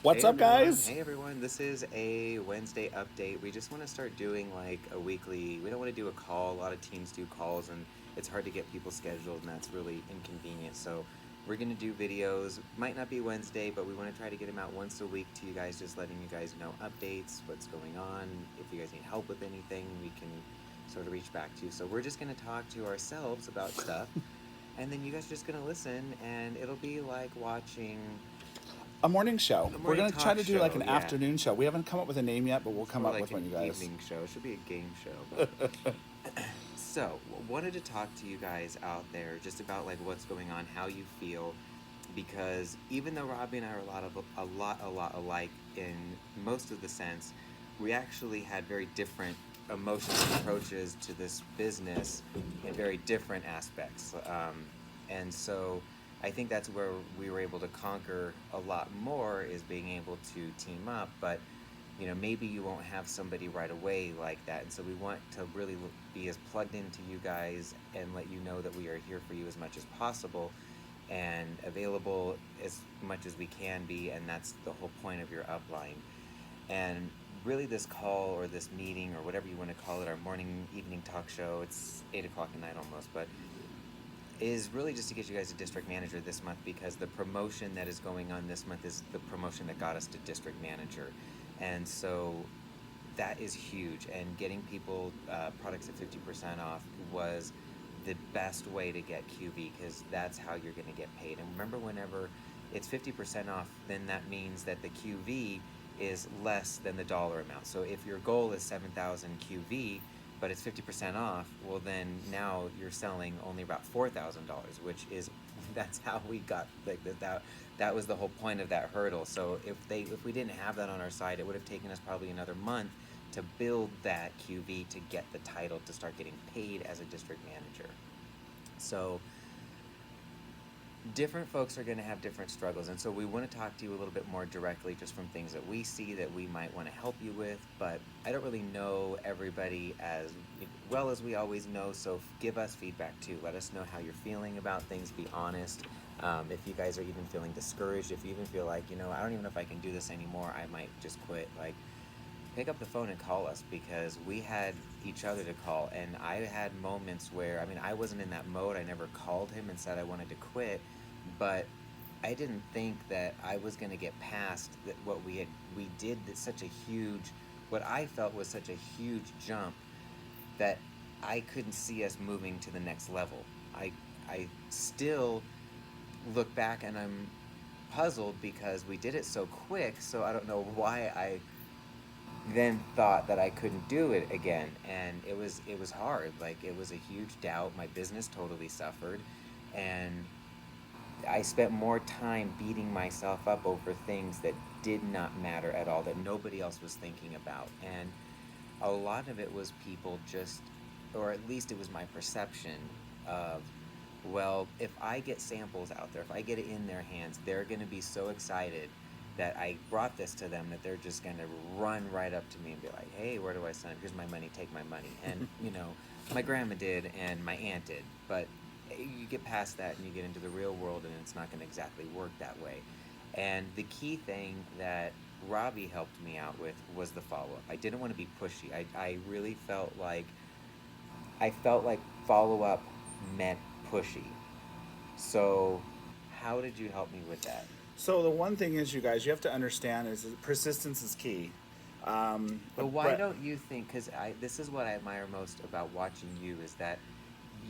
What's up, guys? Hey everyone, this is a Wednesday update. We just want to start doing like a weekly, we don't want to do a call. A lot of teams do calls and it's hard to get people scheduled and that's really inconvenient. So we're going to do videos. Might not be Wednesday, but we want to try to get them out once a week to you guys, just letting you guys know updates, what's going on. If you guys need help with anything, we can sort of reach back to you. So we're just going to talk to ourselves about stuff and then you guys are just going to listen and it'll be like watching A morning show. a We're morning going to try talk to do like show. an Yeah. afternoon show. We haven't come up with a name yet, but we'll It's come more up with like one, an you guys. evening show. It should be a game show, but so wanted to talk to you guys out there just about like what's going on, how you feel, because even though Robbie and I are a lot alike in most of the sense, we actually had very different emotions and approaches to this business in very different aspects, and so. I think that's where we were able to conquer a lot more is being able to team up, but maybe you won't have somebody right away like that. And so we want to really be as plugged into you guys and let you know that we are here for you as much as possible and available as much as we can be. And that's the whole point of your upline. And really, this call or this meeting or whatever you want to call it, our morning, evening talk show, it's 8 o'clock at night almost, but is really just to get you guys a district manager this month because the promotion that is going on this month is the promotion that got us to district manager. And so that is huge. And getting people products at 50% off was the best way to get QV because that's how you're going to get paid. And remember, whenever it's 50% off, then that means that the QV is less than the dollar amount. So if your goal is 7,000 QV, but it's 50% off, well then now you're selling only about $4,000, which is that's how we got like that was the whole point of that hurdle. So if we didn't have that on our side, it would have taken us probably another month to build that QV to get the title to start getting paid as a district manager. So different folks are going to have different struggles, and so we want to talk to you a little bit more directly just from things that we see that we might want to help you with, but I don't really know everybody as well as we always know, so give us feedback too. Let us know how you're feeling about things. Be honest. If you guys are even feeling discouraged, if you even feel like I don't even know if I can do this anymore, I might just quit, like pick up the phone and call us because we had each other to call. And I had moments where, I mean, I wasn't in that mode. I never called him and said I wanted to quit, but I didn't think that I was going to get past that what we did such a huge, what I felt was such a huge jump that I couldn't see us moving to the next level. I still look back and I'm puzzled because we did it so quick, so I don't know why I then thought that I couldn't do it again, and it was hard. Like it was a huge doubt. My business totally suffered, and I spent more time beating myself up over things that did not matter at all, that nobody else was thinking about. And a lot of it was people just, or at least it was my perception of, well, if I get samples out there, if I get it in their hands, they're going to be so excited that I brought this to them that they're just going to run right up to me and be like, hey, where do I sign up? Here's my money, take my money. And, my grandma did and my aunt did. But you get past that and you get into the real world and it's not going to exactly work that way. And the key thing that Robbie helped me out with was the follow up. I didn't want to be pushy. I really felt like follow up meant pushy. So, how did you help me with that? So the one thing is, you guys, you have to understand is that persistence is key. But why But don't you think? Because this is what I admire most about watching you is that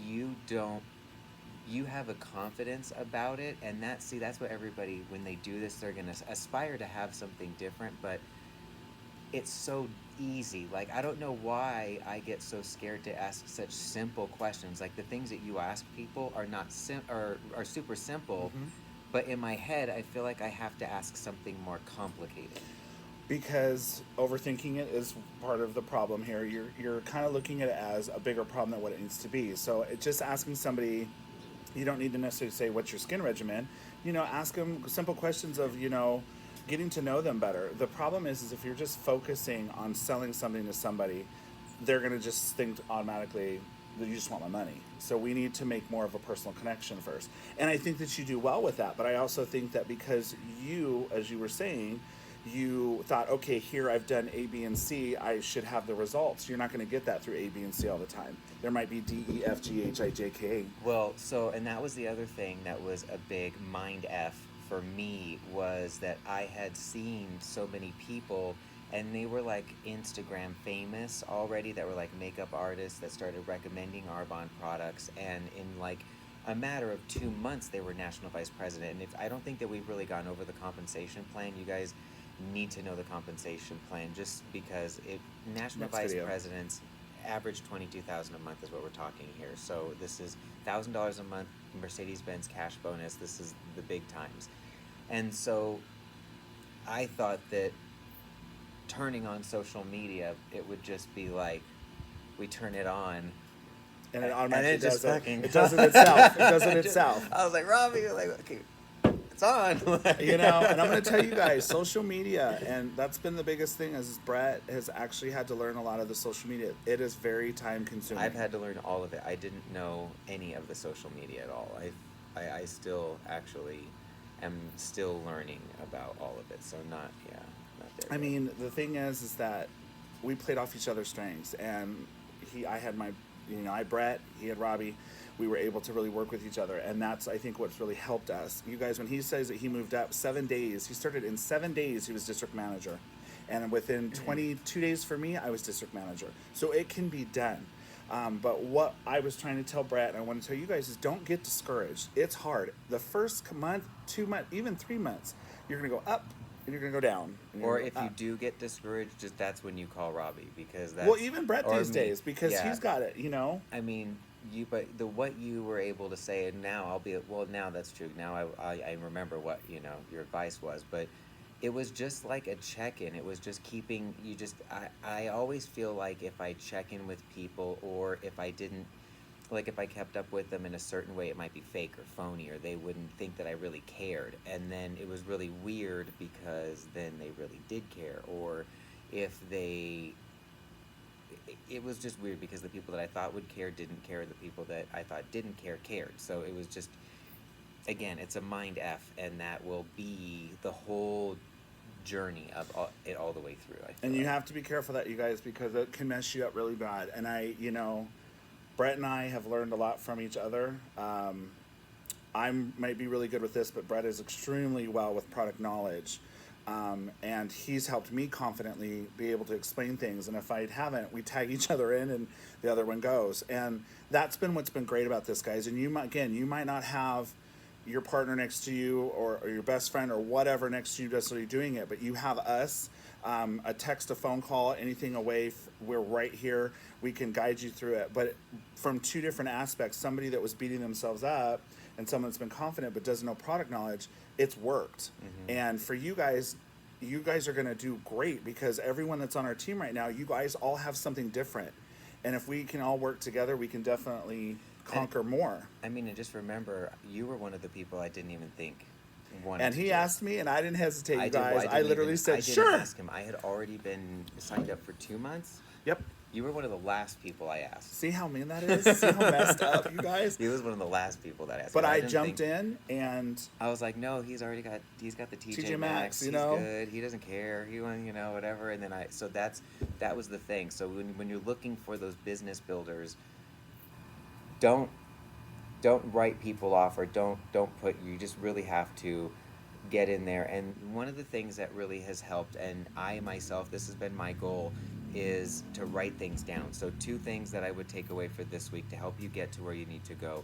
you don't. You have a confidence about it, and that's what everybody when they do this they're gonna aspire to have something different, but it's so easy. Like I don't know why I get so scared to ask such simple questions. Like the things that you ask people are not are super simple, mhm. but in my head I feel like I have to ask something more complicated. Because overthinking it is part of the problem here. You're kind of looking at it as a bigger problem than what it needs to be. So just asking somebody, you don't need to necessarily say what's your skin regimen. Ask them simple questions of getting to know them better. The problem is if you're just focusing on selling something to somebody, they're gonna just think automatically that you just want my money. So we need to make more of a personal connection first. And I think that you do well with that. But I also think that because you, as you were saying, you thought, okay, here I've done A, B, and C, I should have the results. You're not going to get that through A, B, and C all the time. There might be D, E, F, G, H, I, J, K. Well, so, and that was the other thing that was a big mind F for me, was that I had seen so many people and they were like Instagram famous already, that were like makeup artists that started recommending Arbonne products, and in like a matter of 2 months they were national vice president. And if I don't think that we've really gone over the compensation plan, you guys need to know the compensation plan, just because it national Next vice video. presidents average 22,000 a month is what we're talking here. So this is $1,000 a month Mercedes-Benz cash bonus. This is the big times. And so I thought that turning on social media, it would just be like we turn it on And it and automatically it just does fucking it. It does it itself. It does it itself. I was like, Robbie, like, okay, it's on. You know, and I'm going to tell you guys, social media, and that's been the biggest thing, is Brett has actually had to learn a lot of the social media. It is very time consuming. I've had to learn all of it. I didn't know any of the social media at all. I still actually am still learning about all of it. So not there I yet. mean, the thing is that we played off each other's strengths, and I had my, I Brett, he had Robbie. We were able to really work with each other, and that's, I think, what's really helped us. You guys, when he says that he moved up 7 days, he started in 7 days. He was district manager, and within 22 days for me, I was district manager. So it can be done. But what I was trying to tell Brett, and I want to tell you guys, is don't get discouraged. It's hard. The first month, 2 months, even 3 months, you're going to go up and you're going to go down. Or if you do get discouraged, just that's when you call Robbie, because that's, well, even Brett or these me. days, because Yeah. he's got it, I mean, but what you were able to say, and now now that's true. Now I remember what your advice was, but it was just like a check-in. It was just keeping you just. I always feel like if I check in with people, or if I didn't, like if I kept up with them in a certain way, it might be fake or phony, or they wouldn't think that I really cared. And then it was really weird, because then they really did care, or if they. It was just weird, because the people that I thought would care didn't care. The people that I thought didn't care cared. So it was just, again, it's a mind F, and that will be the whole journey of it all the way through. I feel And you like. have to be careful that, you guys, because it can mess you up really bad. And Brett and I have learned a lot from each other. I might be really good with this, but Brett is extremely well with product knowledge. And he's helped me confidently be able to explain things. And if I haven't, we tag each other in, and the other one goes. And that's been what's been great about this, guys. And you might not have your partner next to you, or your best friend or whatever next to you necessarily doing it, but you have us, a text, a phone call, anything away. We're right here. We can guide you through it. But from two different aspects, somebody that was beating themselves up and someone that's been confident but doesn't know product knowledge, it's worked. And for you guys are going to do great, because everyone that's on our team right now, you guys all have something different. And if we can all work together, we can definitely conquer more. I mean, and just remember, you were one of the people I didn't even think wanted And to he do it. asked me, and I didn't hesitate, you I guys. I literally said, I didn't sure. ask him. I had already been signed up for 2 months. Yep. You were one of the last people I asked. See how mean that is? See how messed up, you guys? He was one of the last people that asked. But 'Cause I didn't jumped think- in, and I was like, no, he's got the TJ Maxx, Maxx. you He's know? good. He doesn't care. He won, whatever. And then that was the thing. So when you're looking for those business builders, don't write people off, or don't put. You just really have to get in there. And one of the things that really has helped, and I myself, this has been my goal, is to write things down. So 2 things that I would take away for this week to help you get to where you need to go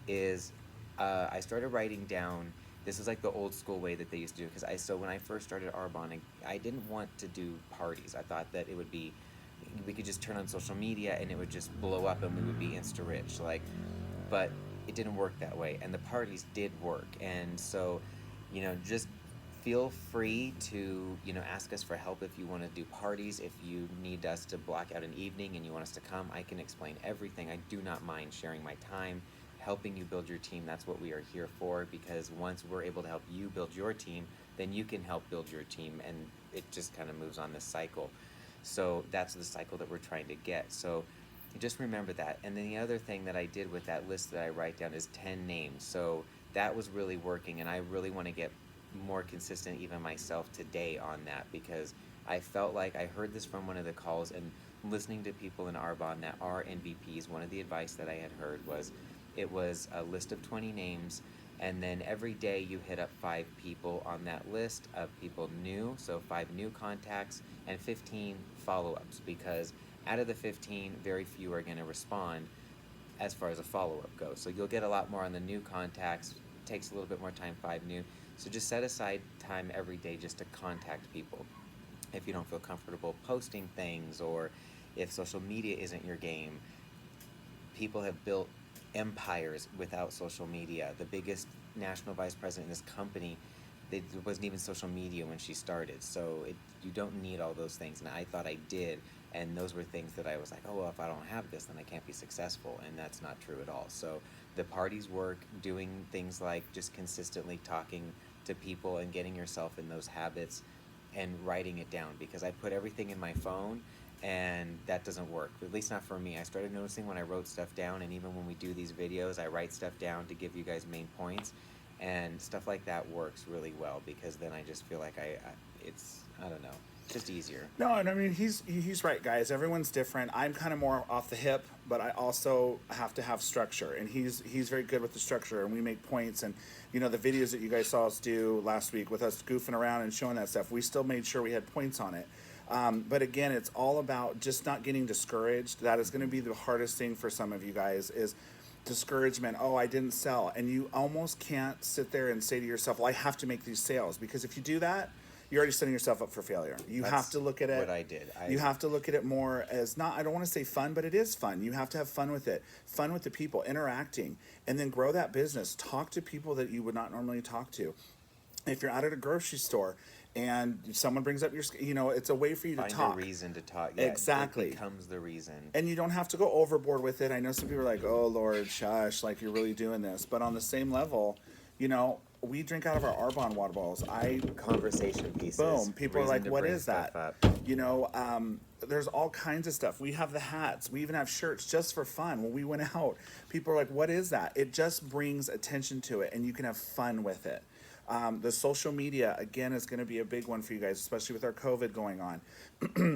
is I started writing down. This is like the old school way that they used to do, because so when I first started Arbonne, I didn't want to do parties. I thought that it would be, we could just turn on social media and it would just blow up and we would be insta rich, but it didn't work that way, and the parties did work. And so just feel free to ask us for help if you want to do parties. If you need us to block out an evening and you want us to come, I can explain everything. I do not mind sharing my time, helping you build your team. That's what we are here for, because once we're able to help you build your team, then you can help build your team, and it just kind of moves on this cycle. So that's the cycle that we're trying to get. So just remember that. And then the other thing that I did with that list that I write down is 10 names. So that was really working, and I really want to get more consistent even myself today on that, because I felt like I heard this from one of the calls, and listening to people in Arbonne that are NVPs, one of the advice that I had heard was it was a list of 20 names, and then every day you hit up 5 people on that list of people new, so 5 new contacts and 15 follow-ups, because out of the 15, very few are going to respond as far as a follow-up goes. So you'll get a lot more on the new contacts. Takes a little bit more time, 5 new. So just set aside time every day just to contact people. If you don't feel comfortable posting things, or if social media isn't your game, people have built empires without social media. The biggest national vice president in this company, there wasn't even social media when she started. So you don't need all those things. And I thought I did. And those were things that I was like, oh, well, if I don't have this, then I can't be successful. And that's not true at all. So the parties work, doing things like just consistently talking to people and getting yourself in those habits and writing it down, because I put everything in my phone and that doesn't work, at least not for me. I started noticing when I wrote stuff down, and even when we do these videos, I write stuff down to give you guys main points, and stuff like that works really well, because then I just feel like I don't know, just easier. No, and I mean he's right, guys. Everyone's different. I'm kind of more off the hip, but I also have to have structure, and he's very good with the structure. And we make points, and the videos that you guys saw us do last week with us goofing around and showing that stuff, we still made sure we had points on it. But again, it's all about just not getting discouraged. That is going to be the hardest thing for some of you guys is discouragement. Oh, I didn't sell, and you almost can't sit there and say to yourself, "Well, I have to make these sales," because if you do that, you're already setting yourself up for failure. You That's have to look at it. what I did. You have to look at it more as not, I don't want to say fun, but it is fun. You have to have fun with it. Fun with the people, interacting, and then grow that business. Talk to people that you would not normally talk to. If you're out at a grocery store and someone brings up it's a way for you to Find talk. a reason to talk. Yeah, Exactly. it becomes the reason. And you don't have to go overboard with it. I know some people are like, "Oh Lord, shush, like you're really doing this." But on the same level, we drink out of our Arbonne water bottles. Conversation pieces. Boom. People are reason like, to "What bring is that?" stuff up. There's all kinds of stuff. We have the hats. We even have shirts just for fun. When we went out, people are like, "What is that?" It just brings attention to it, and you can have fun with it. The social media, again, is going to be a big one for you guys, especially with our COVID going on.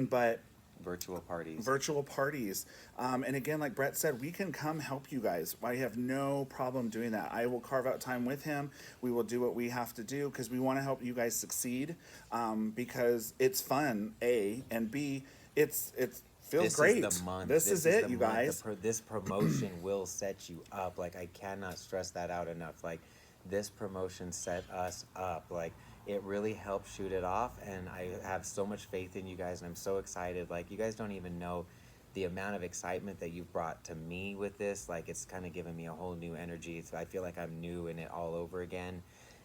But Virtual parties. virtual parties. And again, like Brett said, we can come help you guys. I have no problem doing that. I will carve out time with him. We will do what we have to do because we want to help you guys succeed, because it's fun, A, and B, it feels This great. is the month. This is it, the you month. guys. This promotion will set you up. Like, I cannot stress that out enough. Like, this promotion set us up. Like, it really helped shoot it off, and I have so much faith in you guys, and I'm so excited. Like, you guys don't even know the amount of excitement that you've brought to me with this. Like, it's kind of given me a whole new energy. So I feel like I'm new in it all over again,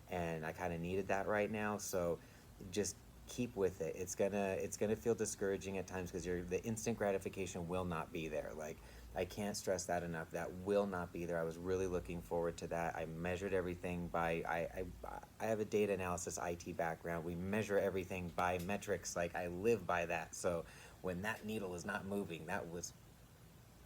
and I kind of needed that right now. So just keep with it. It's gonna feel discouraging at times because the instant gratification will not be there. Like, I can't stress that enough. That will not be there. I was really looking forward to that. I measured everything by I have a data analysis IT background. We measure everything by metrics. Like, I live by that. So when that needle is not moving, that was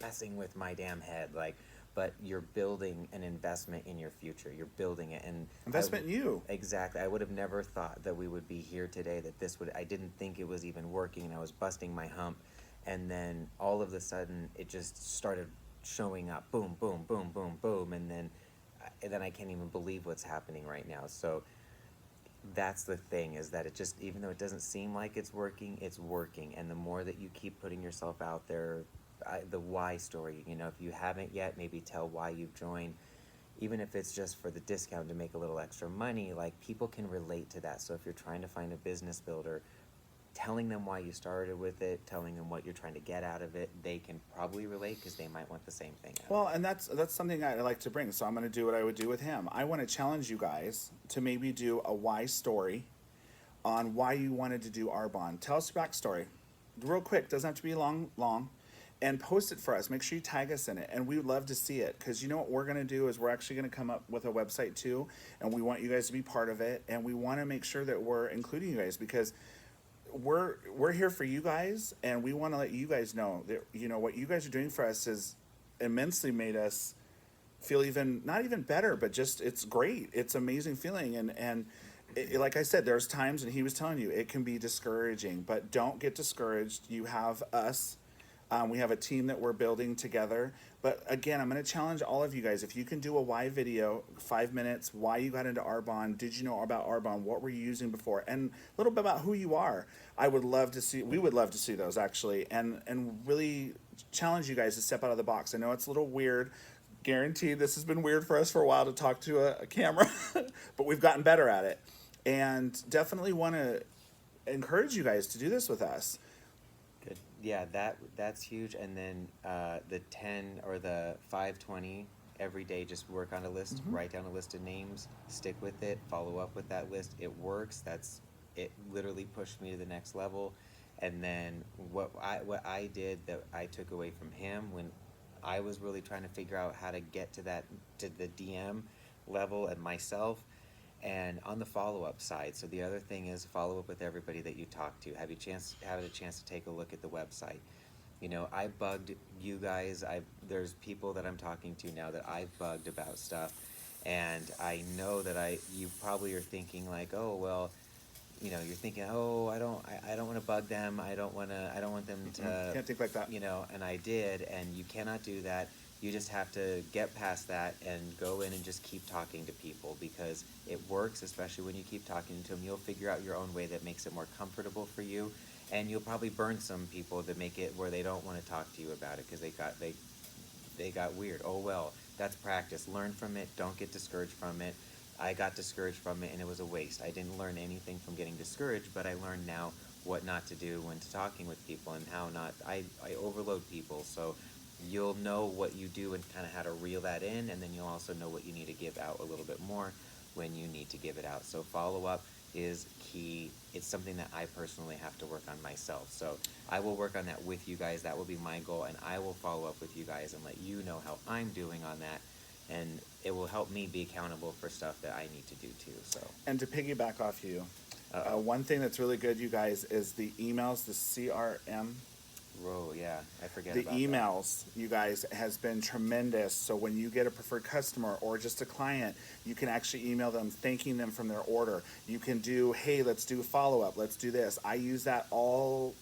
messing with my damn head. Like, but you're building an investment in your future. You're building it, and Investment in you. exactly. I would have never thought that we would be here today. That this would. I didn't think it was even working, and I was busting my hump. And then all of a sudden, it just started showing up. Boom, boom, boom, boom, boom, and then I can't even believe what's happening right now. So that's the thing, is that it just, even though it doesn't seem like it's working, and the more that you keep putting yourself out there, the why story, if you haven't yet, maybe tell why you've joined, even if it's just for the discount to make a little extra money. Like, people can relate to that. So if you're trying to find a business builder, telling them why you started with it, telling them what you're trying to get out of it, they can probably relate because they might want the same thing out Well, and that's something I like to bring. So I'm going to do what I would do with him. I want to challenge you guys to maybe do a why story on why you wanted to do Arbonne. Tell us your backstory, real quick. Doesn't have to be long, and post it for us. Make sure you tag us in it, and we would love to see it. Because you know what we're going to do is we're actually going to come up with a website too, and we want you guys to be part of it, and we want to make sure that we're including you guys because we're here for you guys, and we want to let you guys know that what you guys are doing for us has immensely made us feel even not even better, but just it's great. It's amazing feeling, and like I said, there's times, and he was telling you, it can be discouraging, but don't get discouraged. You have us. We have a team that we're building together. But again, I'm going to challenge all of you guys. If you can do a why video, 5 minutes, why you got into Arbonne, did you know about Arbonne, what were you using before, and a little bit about who you are. I would love to see, we would love to see those actually, and really challenge you guys to step out of the box. I know it's a little weird. Guaranteed, this has been weird for us for a while to talk to a camera, but we've gotten better at it. And definitely want to encourage you guys to do this with us. Good. Yeah, that's huge. And then the 10 or the 520 every day, just work on a list, write down a list of names, stick with it, follow up with that list. It works. It literally pushed me to the next level. And then what I did that I took away from him when I was really trying to figure out how to get to the DM level and myself. And on the follow-up side, so the other thing is follow up with everybody that you talk to. Have a chance to take a look at the website. You know, I bugged you guys. There's people that I'm talking to now that I've bugged about stuff, and I know that you probably are thinking like, oh well, you know, you're thinking, oh, I don't want to bug them. I don't want them to. Can't think like that. You know, and I did, and you cannot do that. You just have to get past that and go in and just keep talking to people, because it works, especially when you keep talking to them. You'll figure out your own way that makes it more comfortable for you, and you'll probably burn some people that make it where they don't want to talk to you about it because they got weird. Oh well, that's practice. Learn from it. Don't get discouraged from it. I got discouraged from it, and it was a waste. I didn't learn anything from getting discouraged, but I learned now what not to do when talking with people and how not. I overload people, so you'll know what you do and kind of how to reel that in, and then you'll also know what you need to give out a little bit more when you need to give it out. So follow-up is key. It's something that I personally have to work on myself. So I will work on that with you guys. That will be my goal, and I will follow up with you guys and let you know how I'm doing on that, and it will help me be accountable for stuff that I need to do too. So. And to piggyback off you, one thing that's really good, you guys, is the emails, the CRM. Oh yeah, I forget the about emails, you guys, has been tremendous. So when you get a preferred customer or just a client, you can actually email them thanking them from their order. You can do, hey, let's do follow-up, let's do this. I used that all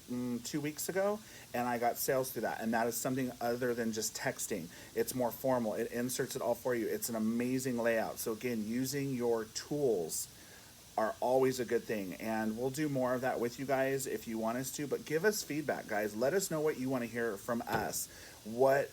2 weeks ago, and I got sales through that. And that is something other than just texting. It's more formal. It inserts it all for you. It's an amazing layout. So again, using your tools are always a good thing, and we'll do more of that with you guys if you want us to. But give us feedback, guys. Let us know what you want to hear from us, what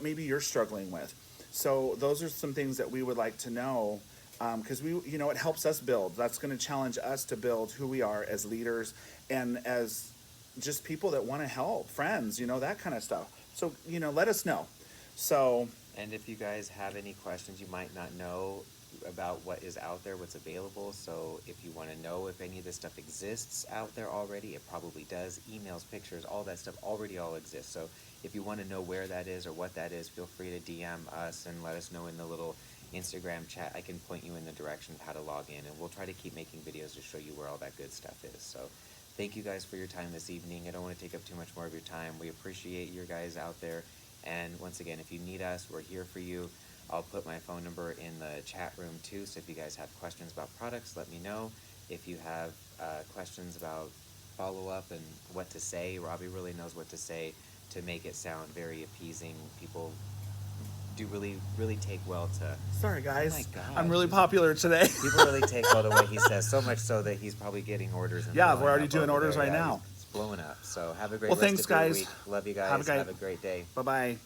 maybe you're struggling with. So those are some things that we would like to know, because it helps us build. That's going to challenge us to build who we are as leaders and as just people that want to help, friends, that kind of stuff. So let us know. So, and if you guys have any questions you might not know about what is out there, what's available, so if you want to know if any of this stuff exists out there already, it probably does. Emails, pictures, all that stuff already all exists. So if you want to know where that is or what that is, feel free to DM us and let us know in the little Instagram chat. I can point you in the direction of how to log in, and we'll try to keep making videos to show you where all that good stuff is. So thank you guys for your time this evening. I don't want to take up too much more of your time. We appreciate your guys out there, and once again, if you need us, we're here for you. I'll put my phone number in the chat room too, so if you guys have questions about products, let me know. If you have questions about follow-up and what to say, Robbie really knows what to say to make it sound very appeasing. People do really, really take well to... Sorry, guys. Oh my God. I'm really popular today. People really take well to what he says, so much so that he's probably getting orders. And yeah, we're already doing orders right now. It's blowing up. So have a great well, rest thanks, of your guys. week. Love you guys. Have a great day. Bye-bye.